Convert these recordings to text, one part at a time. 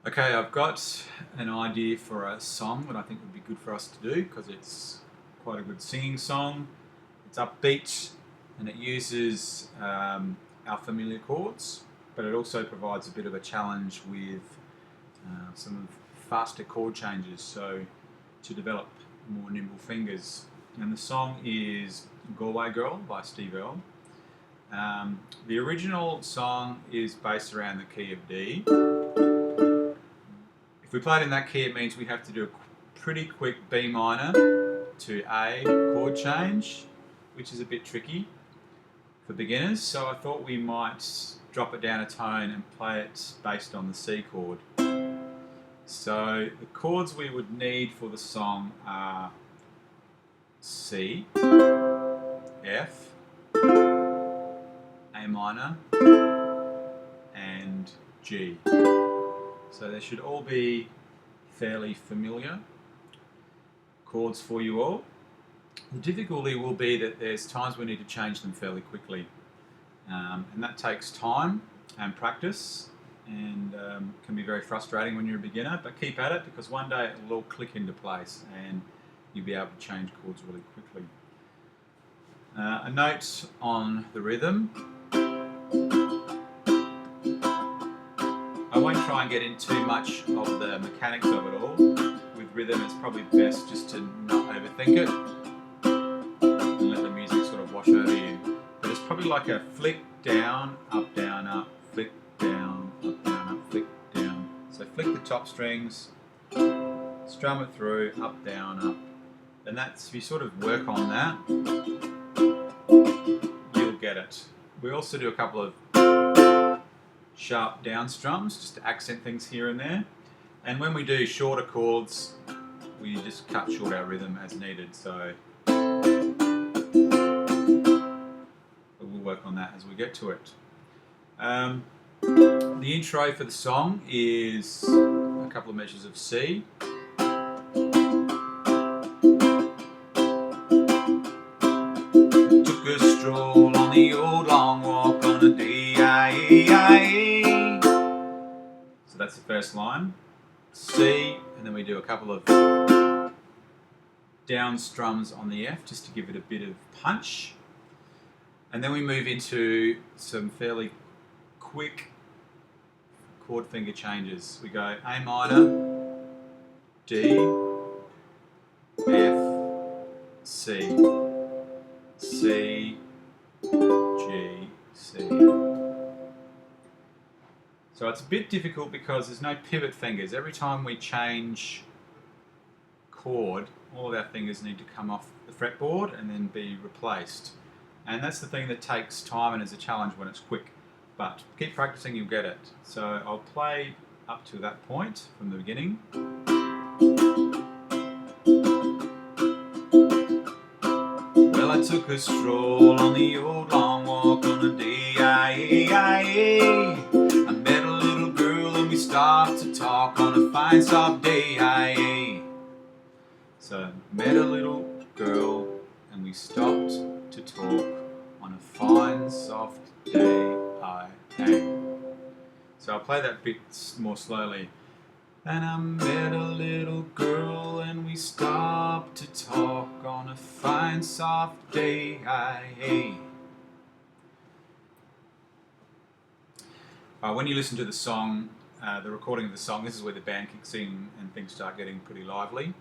Okay, I've got an idea for a song that I think would be good for us to do because it's quite a good singing song. It's upbeat and it uses our familiar chords, but it also provides a bit of a challenge with some faster chord changes, so to develop more nimble fingers. And the song is Galway Girl by Steve Earle. The original song is based around the key of D. If we play it in that key, it means we have to do a pretty quick B minor to A chord change, which is a bit tricky for beginners. So I thought we might drop it down a tone and play it based on the C chord. So the chords we would need for the song are C, F, A minor, and G. So they should all be fairly familiar chords for you all. The difficulty will be that there's times we need to change them fairly quickly, and that takes time and practice, and can be very frustrating when you're a beginner, but keep at it because one day it'll all click into place and you'll be able to change chords really quickly. A note on the rhythm. I won't try and get into too much of the mechanics of it all. With rhythm, it's probably best just to not overthink it and let the music sort of wash over you. But it's probably like a flick down, up, flick down, up, flick down. So flick the top strings, strum it through, up, up. And that's, if you sort of work on that, you'll get it. We also do a couple of sharp down strums just to accent things here and there. And when we do shorter chords, we just cut short our rhythm as needed. So we'll work on that as we get to it. The intro for the song is a couple of measures of C. Took a stroll on the old long walk on a D-I-E-I-E. So that's the first line. C, and then we do a couple of down strums on the F just to give it a bit of punch. And then we move into some fairly quick chord finger changes. We go A minor, D, F, C, C, G, C. So it's a bit difficult because there's no pivot fingers. Every time we change chord, all of our fingers need to come off the fretboard and then be replaced. And that's the thing that takes time and is a challenge when it's quick. But keep practicing, you'll get it. So I'll play up to that point from the beginning. Well, I took a stroll on the old long walk on a D-I-E-I-E. I met a little girl and we stopped to talk on a fine soft day. So met a little girl and we stopped to talk on a fine soft day. So I'll play that bit more slowly. And I met a little girl and we stopped to talk on a fine soft day. When you listen to the song, the recording of the song, this is where the band kicks in and things start getting pretty lively.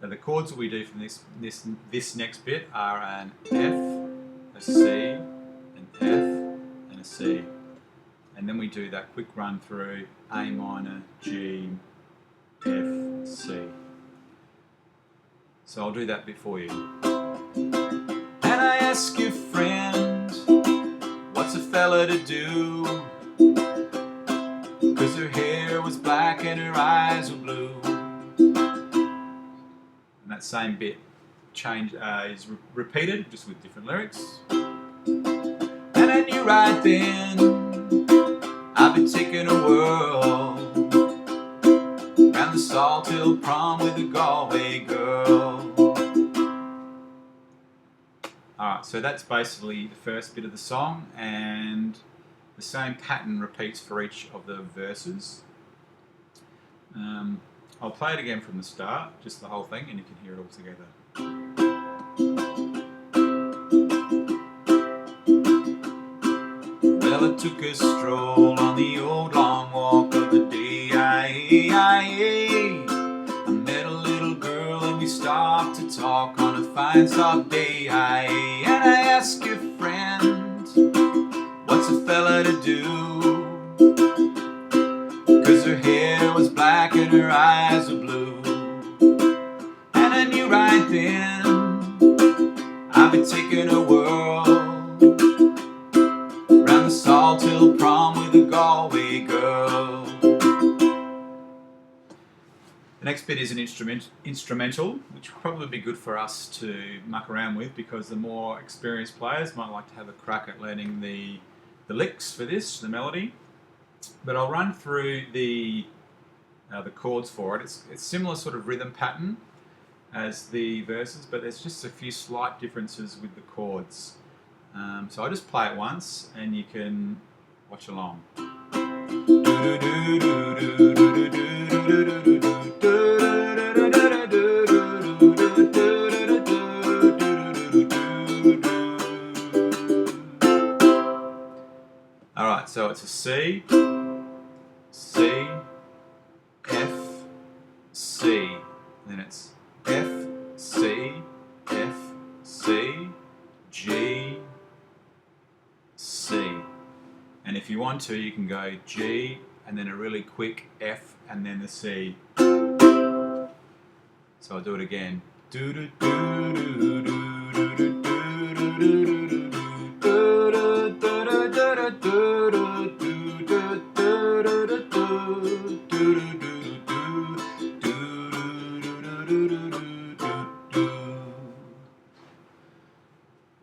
Now the chords that we do from this next bit are an F, a C, an F, and a C. And then we do that quick run through A minor, G, F, C. So I'll do that bit for you. And I ask your friend, what's a fella to do? 'Cause her hair was black and her eyes were blue. And that same bit is repeated, just with different lyrics. And I knew right then I've been taking a whirl round the Salt Hill prom with a Galway girl. Alright, so that's basically the first bit of the song, and the same pattern repeats for each of the verses. I'll play it again from the start, just the whole thing, and you can hear it all together. Well, I took a stroll on the old long walk of the day. I met a little girl and we stopped to talk on a fine soft day. And I asked her friend, what's a fella to do? 'Cause her hair was black and her eyes were blue. And I knew right then I'd be taking a whirl round the Salt Hill prom with a Galway girl. The next bit is an instrumental, which will probably be good for us to muck around with, because the more experienced players might like to have a crack at learning the licks for this, the melody. But I'll run through the chords for it. It's similar sort of rhythm pattern as the verses, but there's just a few slight differences with the chords. So I'll just play it once and you can watch along. Alright, so it's a C, C, F, C, then it's F, C, F, C, G, C. And if you want to, you can go G and then a really quick F and then the C. So I'll do it again.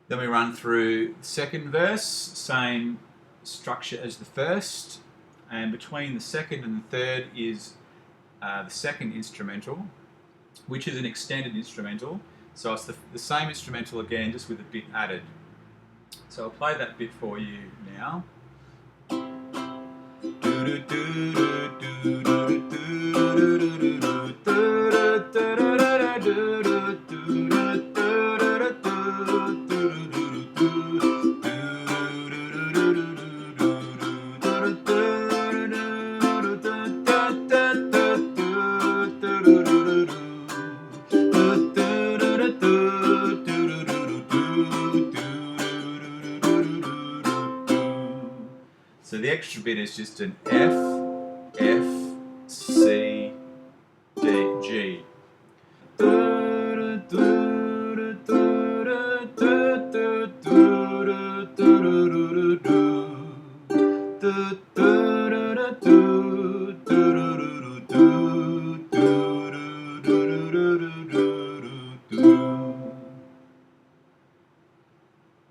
Then we run through the second verse, same structure as the first, and between the second and the third is the second instrumental, which is an extended instrumental. So it's the same instrumental again, just with a bit added. So I'll play that bit for you now. So the extra bit is just an F, F, C, D, G.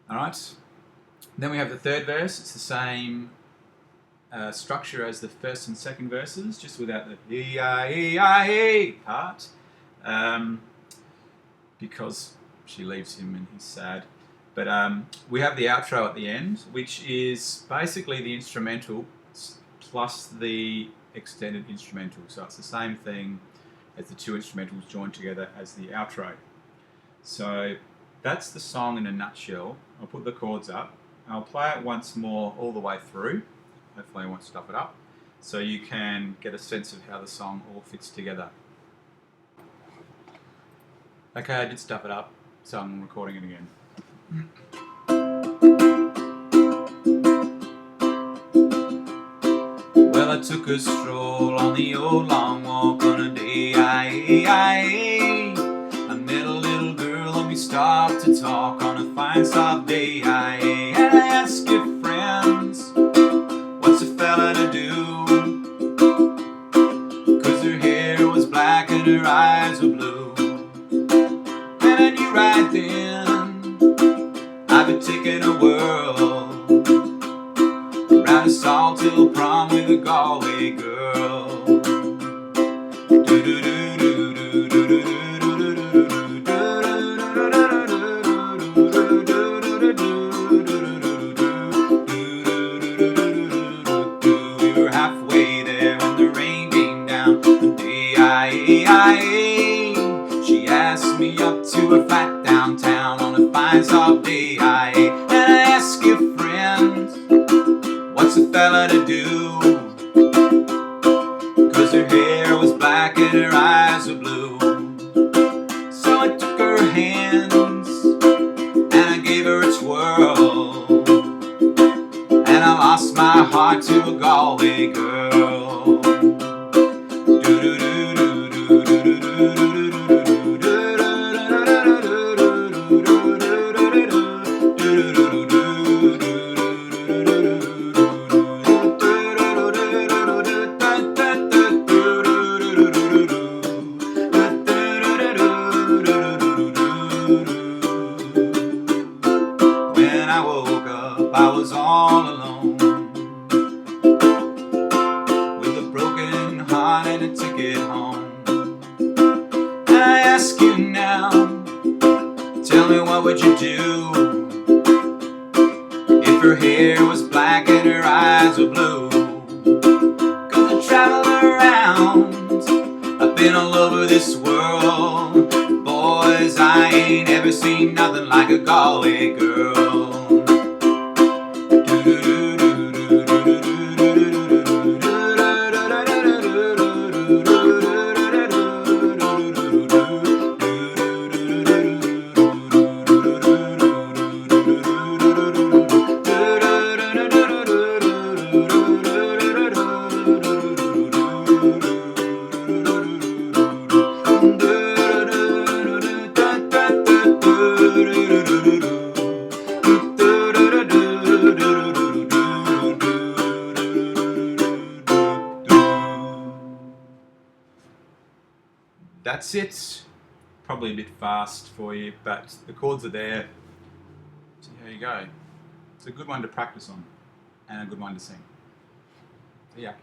Alright, then we have the third verse. It's the same structure as the first and second verses, just without the E-I-E-I-E part, because she leaves him and he's sad. But we have the outro at the end, which is basically the instrumental plus the extended instrumental. So it's the same thing as the two instrumentals joined together as the outro. So that's the song in a nutshell. I'll put the chords up. I'll play it once more all the way through. Hopefully I won't stuff it up, so you can get a sense of how the song all fits together. Okay, I did stuff it up, so I'm recording it again. Well, I took a stroll on the old long walk on a day. I met a little girl and we stopped to talk on a fine soft day. And I asked her friends, what's a fella to do? 'Cause her hair was black and her eyes were blue. And I knew right then I'd be taking a whirl round a Salt Hill prom with a Galway girl. We were halfway there when the rain came down. like a Galway girl. When I woke up, I was all alone, with a broken heart and a ticket home. And I ask you now, tell me, what would you do if her hair was black and her eyes were blue? 'Cause I traveled around, I've been all over this world. Boys, I ain't ever seen nothing like a Galway girl. That's it. Probably a bit fast for you, but the chords are there. So here you go. It's a good one to practice on and a good one to sing. See ya.